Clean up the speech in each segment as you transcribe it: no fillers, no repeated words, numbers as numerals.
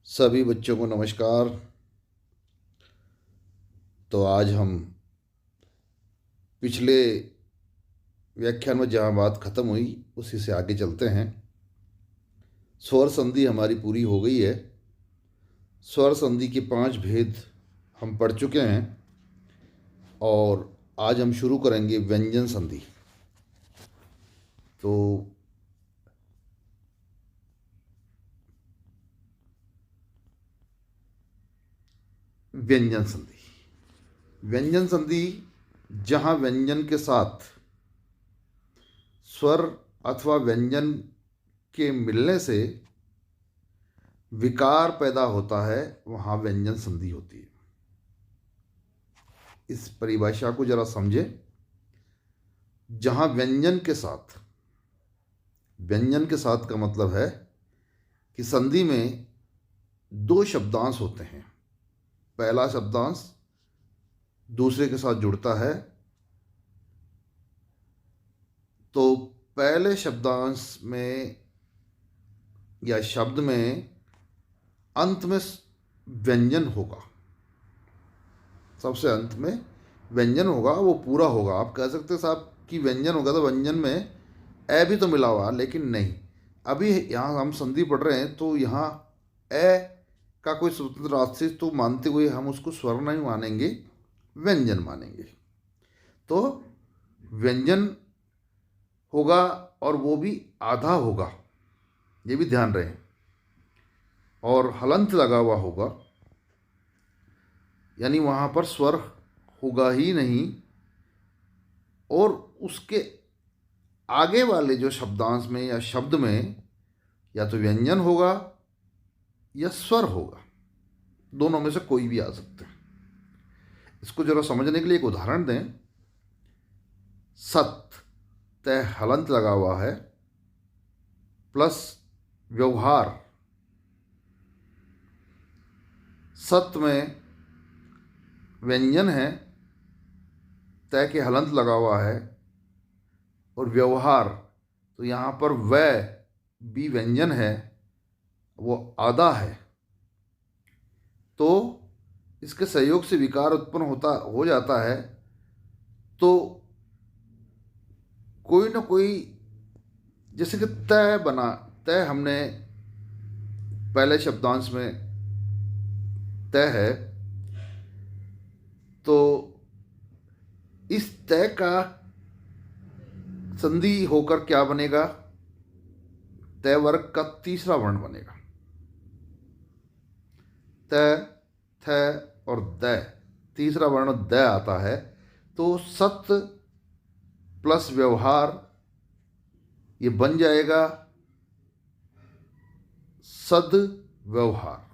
सभी बच्चों को नमस्कार। तो आज हम पिछले व्याख्यान में जहाँ बात खत्म हुई उसी से आगे चलते हैं। स्वर संधि हमारी पूरी हो गई है। स्वर संधि के 5 भेद हम पढ़ चुके हैं और आज हम शुरू करेंगे व्यंजन संधि। तो व्यंजन संधि व्यंजन संधि जहाँ व्यंजन के साथ स्वर अथवा व्यंजन के मिलने से विकार पैदा होता है, वहाँ व्यंजन संधि होती है। इस परिभाषा को जरा समझे। जहाँ व्यंजन के साथ का मतलब है कि संधि में 2 शब्दांश होते हैं। पहला शब्दांश दूसरे के साथ जुड़ता है तो पहले शब्दांश में या शब्द में अंत में व्यंजन होगा। सबसे अंत में व्यंजन होगा, वो पूरा होगा। आप कह सकते हैं साहब कि व्यंजन होगा तो व्यंजन में ए भी तो मिला हुआ, लेकिन नहीं। अभी यहाँ हम संधि पढ़ रहे हैं तो यहाँ ए का कोई स्वतंत्र अस्तित्व तो मानते हुए हम उसको स्वर नहीं मानेंगे, व्यंजन मानेंगे। तो व्यंजन होगा और वो भी आधा होगा, ये भी ध्यान रहे। और हलंत लगा हुआ होगा, यानी वहाँ पर स्वर होगा ही नहीं और उसके आगे वाले जो शब्दांश में या शब्द में या तो व्यंजन होगा या स्वर होगा। दोनों में से कोई भी आ सकता है। इसको जरा समझने के लिए एक उदाहरण दें। सत तय हलंत लगा हुआ है प्लस व्यवहार। सत में व्यंजन है, तय के हलंत लगा हुआ है, और व्यवहार तो यहाँ पर वै भी व्यंजन है, वो आधा है। तो इसके सहयोग से विकार उत्पन्न हो जाता है। तो कोई ना कोई, जैसे कि तय बना, तय हमने पहले शब्दांश में तय है, तो इस तय का संधि होकर क्या बनेगा? तय वर्ग का तीसरा वर्ण बनेगा। तय, थ और द, तीसरा वर्ण द आता है। तो सत प्लस व्यवहार ये बन जाएगा सद व्यवहार।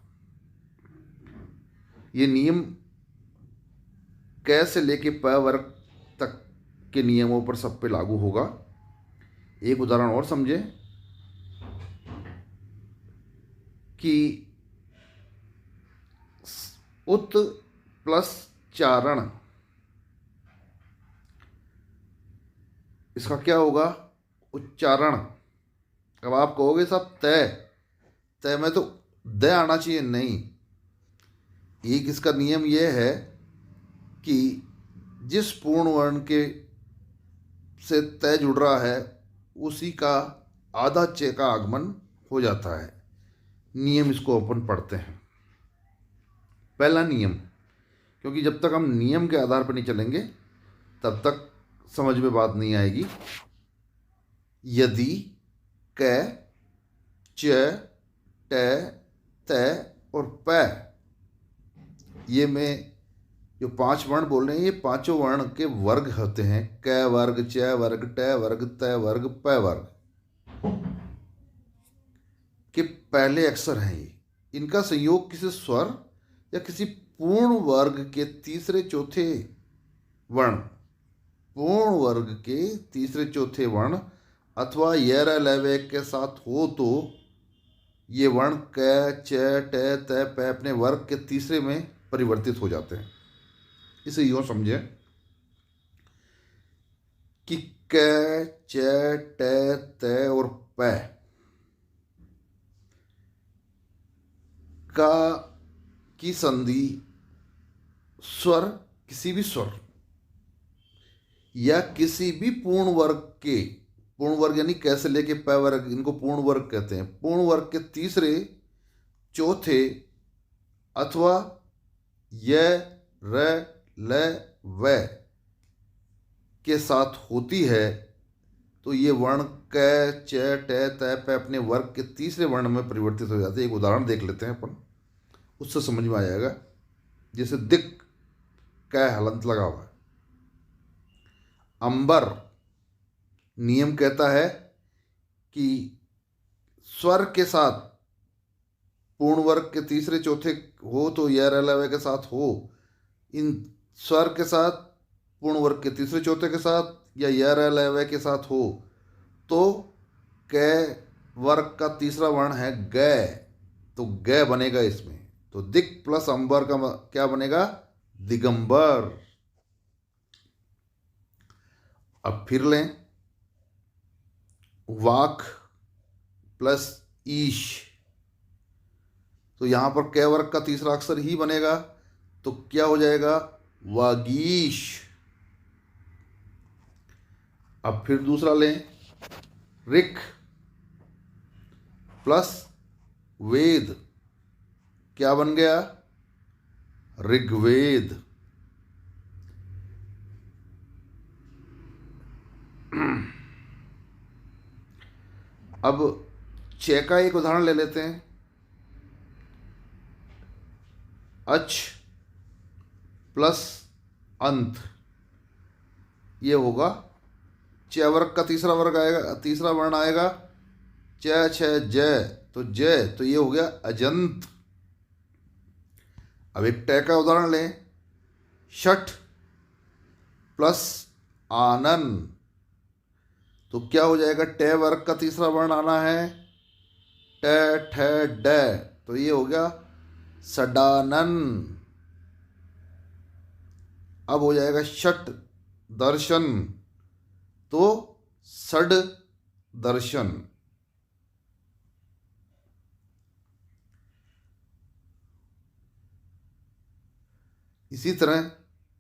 ये नियम क से लेके प वर्ग तक के नियमों पर सब पे लागू होगा। एक उदाहरण और समझे कि उत प्लस चारण, इसका क्या होगा? उच्चारण। अब आप कहोगे साहब तय, तय में तो द आना चाहिए। नहीं, एक इसका नियम यह है कि जिस पूर्ण वर्ण के से तय जुड़ रहा है उसी का आधा च का आगमन हो जाता है। नियम इसको अपन पढ़ते हैं। पहला नियम, क्योंकि जब तक हम नियम के आधार पर नहीं चलेंगे तब तक समझ में बात नहीं आएगी। यदि क, च, ट, त और प, ये में जो 5 वर्ण बोल रहे हैं, ये पांचों वर्ण के वर्ग होते हैं। क वर्ग, च वर्ग, ट वर्ग, त वर्ग, प वर्ग के पहले अक्षर हैं। ये इनका संयोग किसी स्वर या किसी पूर्ण वर्ग के तीसरे चौथे वर्ण, पूर्ण वर्ग के तीसरे चौथे वर्ण अथवा यर लय के साथ हो तो ये वर्ण क, च, ट, त, प अपने वर्ग के तीसरे में परिवर्तित हो जाते हैं। इसे यूँ समझें कि क, च, ट, त और प का की संधि स्वर, किसी भी स्वर या किसी भी पूर्ण वर्ग के, पूर्ण वर्ग यानी कैसे लेके पै वर्ग, इनको पूर्ण वर्ग कहते हैं, पूर्ण वर्ग के तीसरे, चौथे अथवा य, र, ल, व के साथ होती है तो ये वर्ण क, च, ट, त, प अपने वर्ग के तीसरे वर्ण में परिवर्तित हो जाते हैं। एक उदाहरण देख लेते हैं अपन, उससे समझ में आ जाएगा। जैसे दिक, क हलंत लगा हुआ है। अंबर, नियम कहता है कि स्वर के साथ पूर्ण वर्ग के तीसरे चौथे हो तो य, र, ल, व के साथ हो, इन स्वर के साथ पूर्ण वर्ग के तीसरे चौथे के साथ या य, र, ल, व के साथ हो तो क वर्ग का तीसरा वर्ण है ग, तो ग बनेगा इसमें। तो दिक प्लस अंबर का क्या बनेगा? दिगंबर। अब फिर लें, वाक प्लस ईश, तो यहां पर क वर्ग का तीसरा अक्षर ही बनेगा तो क्या हो जाएगा? वागीश। अब फिर दूसरा लें, ऋक प्लस वेद, क्या बन गया? ऋग्वेद। अब च का एक उदाहरण ले लेते हैं। अच प्लस अंत, ये होगा च वर्ग का तीसरा वर्ग आएगा, तीसरा वर्ण आएगा च, छ, ज, तो ज, तो ये हो गया अजंत। अब एक ट का उदाहरण लें, शठ प्लस आनन, तो क्या हो जाएगा? ट वर्ग का तीसरा वर्ण आना है ट, ठ, ड, तो ये हो गया सडानन। अब हो जाएगा षट दर्शन, तो सड दर्शन। इसी तरह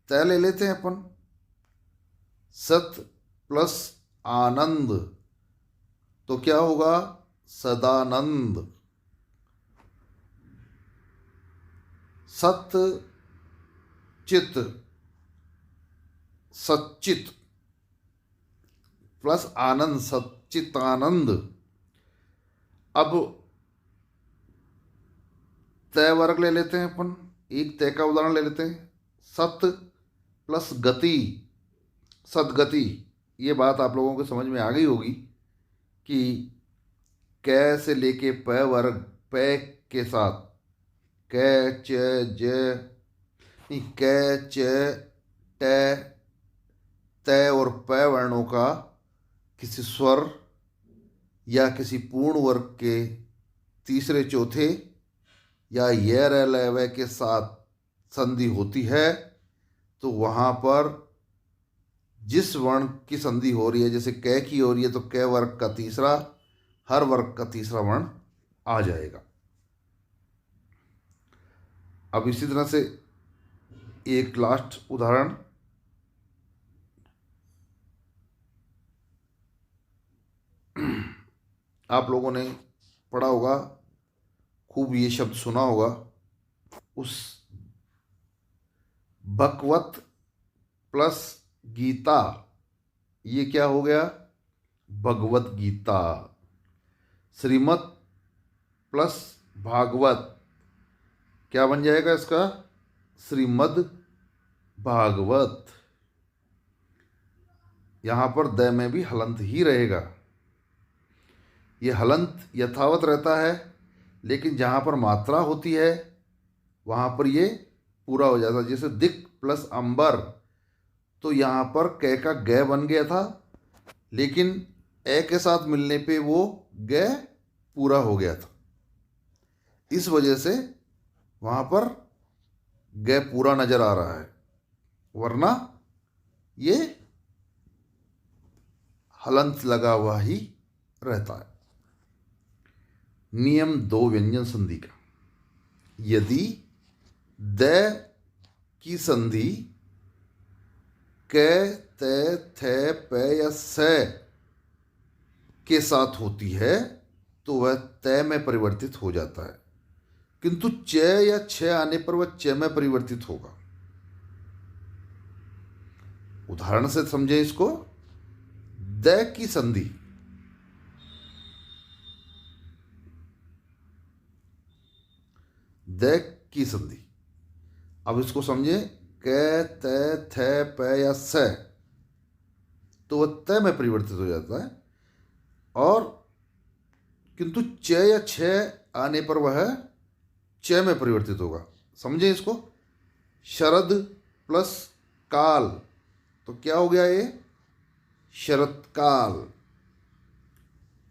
तय ले लेते हैं अपन, सत प्लस आनंद, तो क्या होगा? सदानंद। सत चित, सच्चित प्लस आनंद, सच्चितानंद। अब तय वर्ग ले लेते हैं अपन, एक तय का उदाहरण ले लेते हैं, सत प्लस गति, सदगति। ये बात आप लोगों को समझ में आ गई होगी कि कै से लेके प वर्ग, प के साथ कै, च, ज, नहीं, कै, च, ट, तय और प वर्णों का किसी स्वर या किसी पूर्ण वर्ग के तीसरे चौथे या य, र, ल, व के साथ संधि होती है तो वहाँ पर जिस वर्ण की संधि हो रही है, जैसे कै की हो रही है तो कै वर्ग का तीसरा, हर वर्ग का तीसरा वर्ण आ जाएगा। अब इसी तरह से एक लास्ट उदाहरण, आप लोगों ने पढ़ा होगा, खूब ये शब्द सुना होगा, उस भगवत प्लस गीता, ये क्या हो गया? भगवत गीता। श्रीमत प्लस भागवत, क्या बन जाएगा इसका? श्रीमद् भागवत। यहां पर द में भी हलंत ही रहेगा, ये हलंत यथावत रहता है, लेकिन जहां पर मात्रा होती है वहां पर ये पूरा हो जाता है। जैसे दिक प्लस अंबर, तो यहां पर कै का ग बन गया था, लेकिन ए के साथ मिलने पे वो ग पूरा हो गया था, इस वजह से वहां पर ग पूरा नजर आ रहा है, वरना ये हलंत लगा हुआ ही रहता है। नियम 2 व्यंजन संधि का, यदि द की संधि क, त, थ, प या स के साथ होती है तो वह त में परिवर्तित हो जाता है, किंतु च या छ आने पर वह च में परिवर्तित होगा। उदाहरण से समझें इसको। द की संधि द की संधि, अब इसको समझे क, त, थ, प या स, तो वह त में परिवर्तित हो जाता है, और किंतु च या छ आने पर वह च में परिवर्तित होगा। समझे इसको। शरद प्लस काल, तो क्या हो गया ये? शरत्काल।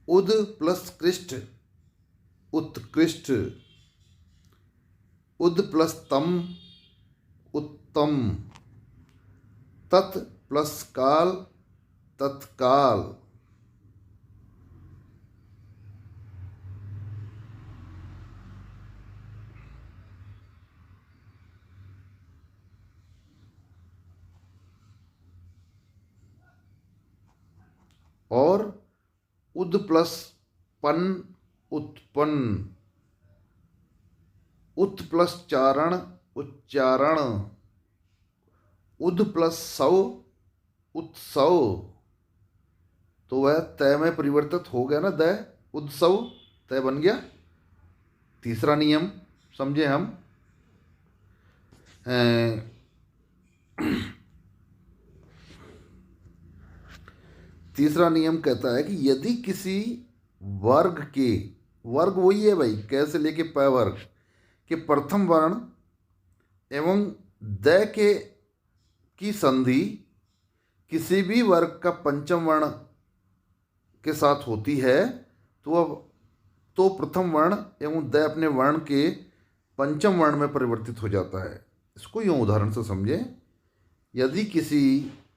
उद प्लस कृष्ट, उत्कृष्ट। उद प्लस तम, उत्तम। तत् प्लस काल, तत्काल। और उद प्लस पन, उत्पन्न। उत प्लस चारण, उच्चारण। उद प्लस सव, उत्सव। तो वह तय में परिवर्तित हो गया ना, द उत्सव तय बन गया। तीसरा नियम समझे हम। तीसरा नियम कहता है कि यदि किसी वर्ग के, वर्ग वही है भाई, कैसे लेके प वर्ग के प्रथम वर्ण एवं द के की संधि किसी भी वर्ग का पंचम वर्ण के साथ होती है तो प्रथम वर्ण एवं द अपने वर्ण के पंचम वर्ण में परिवर्तित हो जाता है। इसको यूँ उदाहरण से समझें। यदि किसी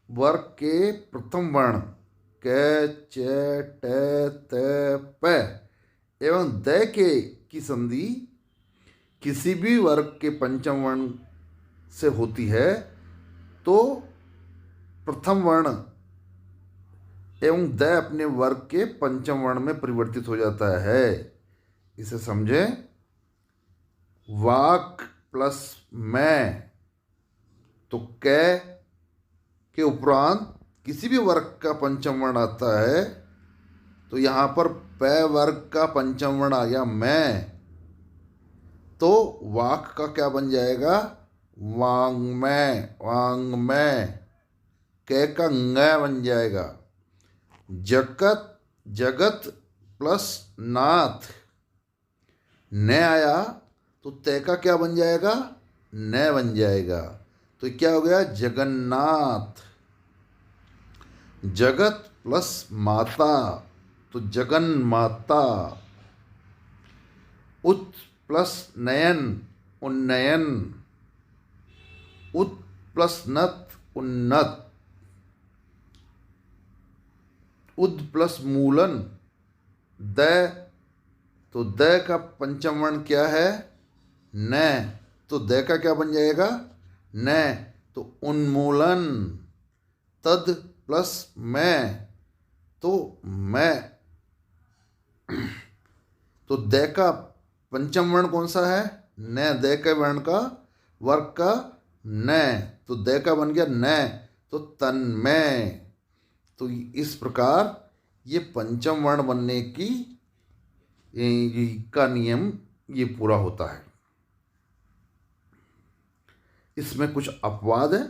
वर्ग के प्रथम वर्ण क, च, ट, त, प एवं द के की संधि किसी भी वर्ग के पंचम वर्ण से होती है तो प्रथम वर्ण एवं द अपने वर्ग के पंचम वर्ण में परिवर्तित हो जाता है। इसे समझें। वाक प्लस मैं, तो क के उपरांत किसी भी वर्ग का पंचम वर्ण आता है तो यहाँ पर प वर्ग का पंचम वर्ण आ गया मैं, तो वाक का क्या बन जाएगा? वांग्मय, वांग्मय। क का ng बन जाएगा। जगत, जगत प्लस नाथ, न आया तो तय का क्या बन जाएगा? न बन जाएगा। तो क्या हो गया? जगन्नाथ। जगत प्लस माता, तो जगन माता। उत प्लस नयन, उन्नयन। उत प्लस नत, उन्नत। उद प्लस मूलन, द, तो द का पंचम वर्ण क्या है? न, तो द का क्या बन जाएगा? न, तो उन्मूलन। तद प्लस मैं, तो मैं, तो द का पंचम वर्ण कौन सा है? न। द के वर्ण का वर्ग का न, तो द का बन गया न, तो तन्मय। तो इस प्रकार ये पंचम वर्ण बनने की का नियम ये पूरा होता है। इसमें कुछ अपवाद है।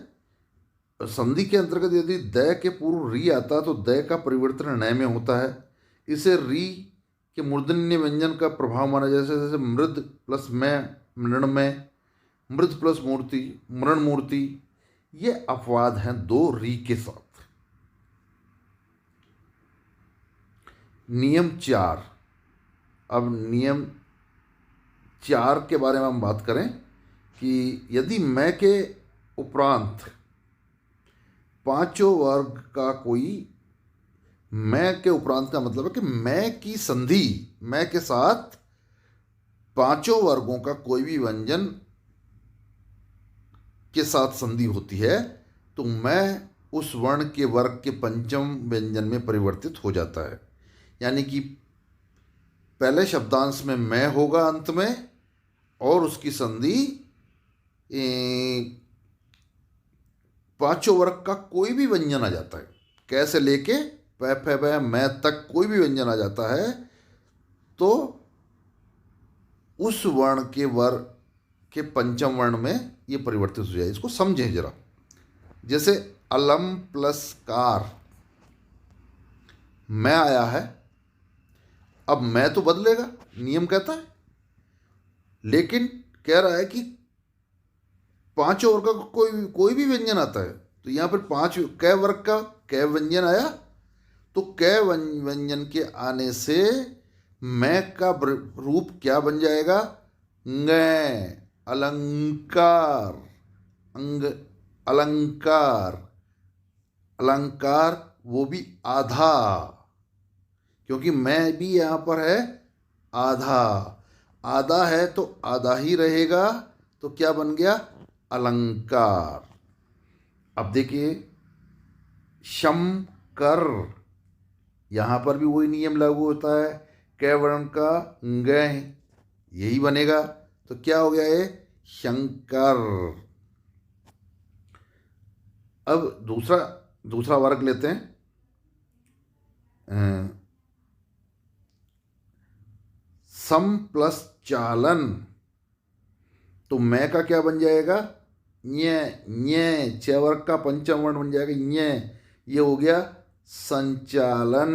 संधि के अंतर्गत यदि द के पूर्व री आता तो द का परिवर्तन न में होता है। इसे री के मूर्धन्य व्यंजन का प्रभाव माना, जैसे जैसे मृद प्लस में, मृणमय। मृद प्लस मूर्ति, मृण मूर्ति। ये अपवाद हैं दो री के साथ। नियम 4। अब नियम 4 के बारे में हम बात करें कि यदि मैं के उपरांत पांचों वर्ग का कोई, मैं के उपरांत का मतलब है कि मैं की संधि, मैं के साथ पांचों वर्गों का कोई भी व्यंजन के साथ संधि होती है तो मैं उस वर्ण के वर्ग के पंचम व्यंजन में परिवर्तित हो जाता है। यानी कि पहले शब्दांश में मैं होगा अंत में, और उसकी संधि पांचों वर्ग का कोई भी व्यंजन आ जाता है। कैसे लेके प फ ब मैं तक कोई भी व्यंजन आ जाता है तो उस वर्ण के वर्ग के पंचम वर्ण में ये परिवर्तित हो जाए। इसको समझें जरा। जैसे अलम प्लस कार, मैं आया है, अब मैं तो बदलेगा, नियम कहता है, लेकिन कह रहा है कि पांचों वर्ग का कोई भी व्यंजन आता है। तो यहाँ पर पांच कै वर्ग का कै व्यंजन आया, तो कै व्यंजन के आने से मैं का रूप क्या बन जाएगा? ङ, अलंकार, अंग, अलंकार, अलंकार, वो भी आधा, क्योंकि मैं भी यहाँ पर है आधा, आधा है तो आधा ही रहेगा, तो क्या बन गया? अलंकार। अब देखिए शम कर, यहां पर भी वही नियम लागू होता है, कै वर्ण का ग यही बनेगा, तो क्या हो गया ये? शंकर। अब दूसरा वर्ग लेते हैं, सम प्लस चालन, तो मैं का क्या बन जाएगा? न्य, न्य, छ वर्ग का पंचम वर्ण बन जाएगा न्य, ये हो गया संचालन।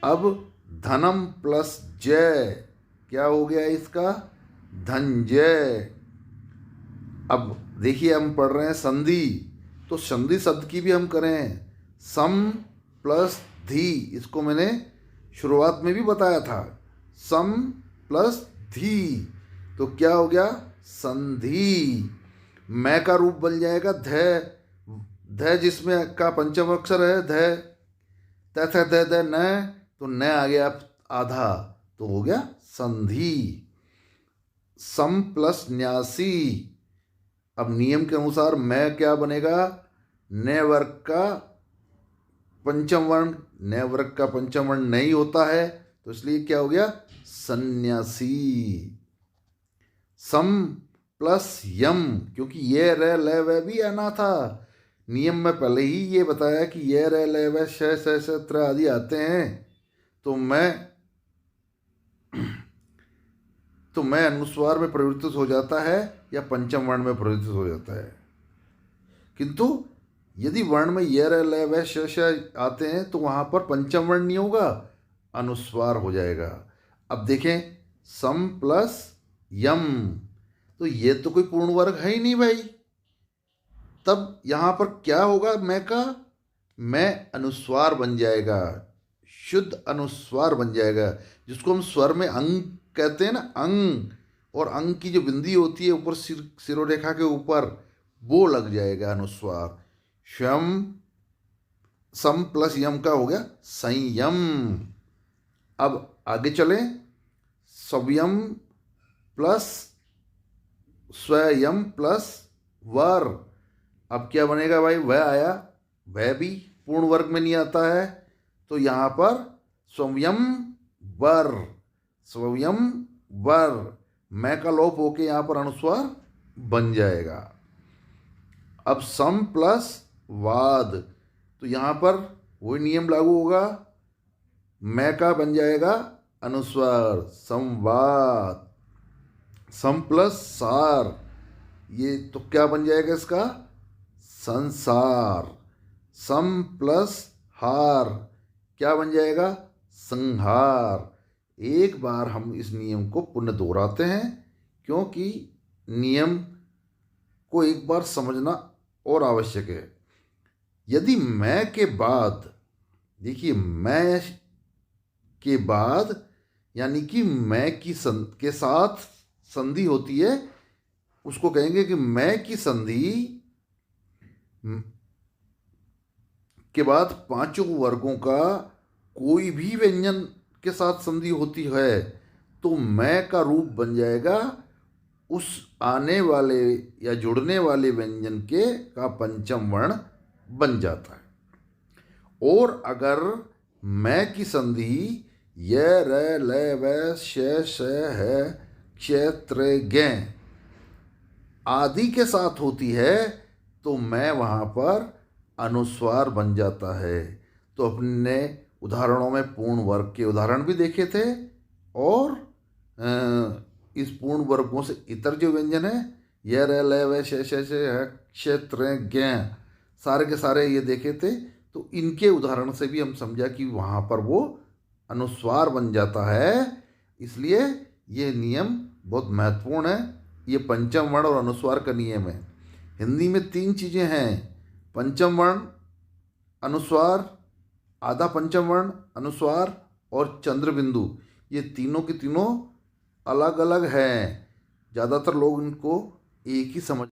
अब धनम प्लस जय, क्या हो गया इसका? धनजय। अब देखिए हम पढ़ रहे हैं संधि, तो संधि शब्द की भी हम करें, सम प्लस धी, इसको मैंने शुरुआत में भी बताया था, सम प्लस धी, तो क्या हो गया? संधि। मैं का रूप बन जाएगा ध, ध जिसमें का पंचम अक्षर है ध, त थ ध ध न, तो न आ गया आधा, तो हो गया संधि। सम प्लस न्यासी, अब नियम के अनुसार मैं क्या बनेगा? न वर्ग का पंचम वर्ण, न वर्ग का पंचम वर्ण नहीं होता है, तो इसलिए क्या हो गया? सन्यासी। सम प्लस यम, क्योंकि ये र ल व भी आना था, नियम में पहले ही ये बताया कि ये र ल व श स स त्र आदि आते हैं, तो मैं अनुस्वार में परिवर्तित हो जाता है या पंचम वर्ण में परिवर्तित हो जाता है। किंतु यदि वर्ण में ये र ल व श श आते हैं तो वहां पर पंचम वर्ण नहीं होगा, अनुस्वार हो जाएगा। अब देखें सम प्लस यम, तो ये तो कोई पूर्ण वर्ग है ही नहीं भाई, तब यहां पर क्या होगा? मैं का मैं अनुस्वार बन जाएगा, शुद्ध अनुस्वार बन जाएगा, जिसको हम स्वर में अंग कहते हैं ना, अंग, और अंग की जो बिंदी होती है ऊपर सिरोरेखा के ऊपर, वो लग जाएगा अनुस्वार। शम, सम प्लस यम का हो गया संयम। अब आगे चलें, स्वयं प्लस स्वयं प्लस वर, अब क्या बनेगा भाई? वह आया, वह भी पूर्ण वर्ग में नहीं आता है, तो यहां पर स्वयं वर, स्वयं वर, मैं का लोप होके यहां पर अनुस्वार बन जाएगा। अब सम प्लस वाद, तो यहां पर वही नियम लागू होगा, मैं का बन जाएगा अनुस्वार, संवाद। सम प्लस सार, ये तो क्या बन जाएगा इसका? संसार। सम प्लस हार, क्या बन जाएगा? संहार। एक बार हम इस नियम को पुनः दोहराते हैं, क्योंकि नियम को एक बार समझना और आवश्यक है। यदि मैं के बाद, देखिए मैं के बाद यानी कि मैं की के साथ संधि होती है, उसको कहेंगे कि मैं की संधि के बाद पांचों वर्गों का कोई भी व्यंजन के साथ संधि होती है तो मैं का रूप बन जाएगा उस आने वाले या जुड़ने वाले व्यंजन के का पंचम वर्ण बन जाता है। और अगर मैं की संधि य र ल व श है क्षेत्र ग आदि के साथ होती है तो मैं वहाँ पर अनुस्वार बन जाता है। तो अपने उदाहरणों में पूर्ण वर्ग के उदाहरण भी देखे थे और इस पूर्ण वर्गों से इतर जो व्यंजन है य र ल व श है क्षेत्र ज्ञ सारे के सारे ये देखे थे। तो इनके उदाहरण से भी हम समझा कि वहाँ पर वो अनुस्वार बन जाता है। इसलिए ये नियम बहुत महत्वपूर्ण है। ये पंचम वर्ण और अनुस्वार का नियम है। हिंदी में 3 चीज़ें हैं, पंचम वर्ण, अनुस्वार, आधा पंचम वर्ण, अनुस्वार और चंद्र बिंदु। ये तीनों की तीनों अलग अलग हैं। ज़्यादातर लोग इनको एक ही समझ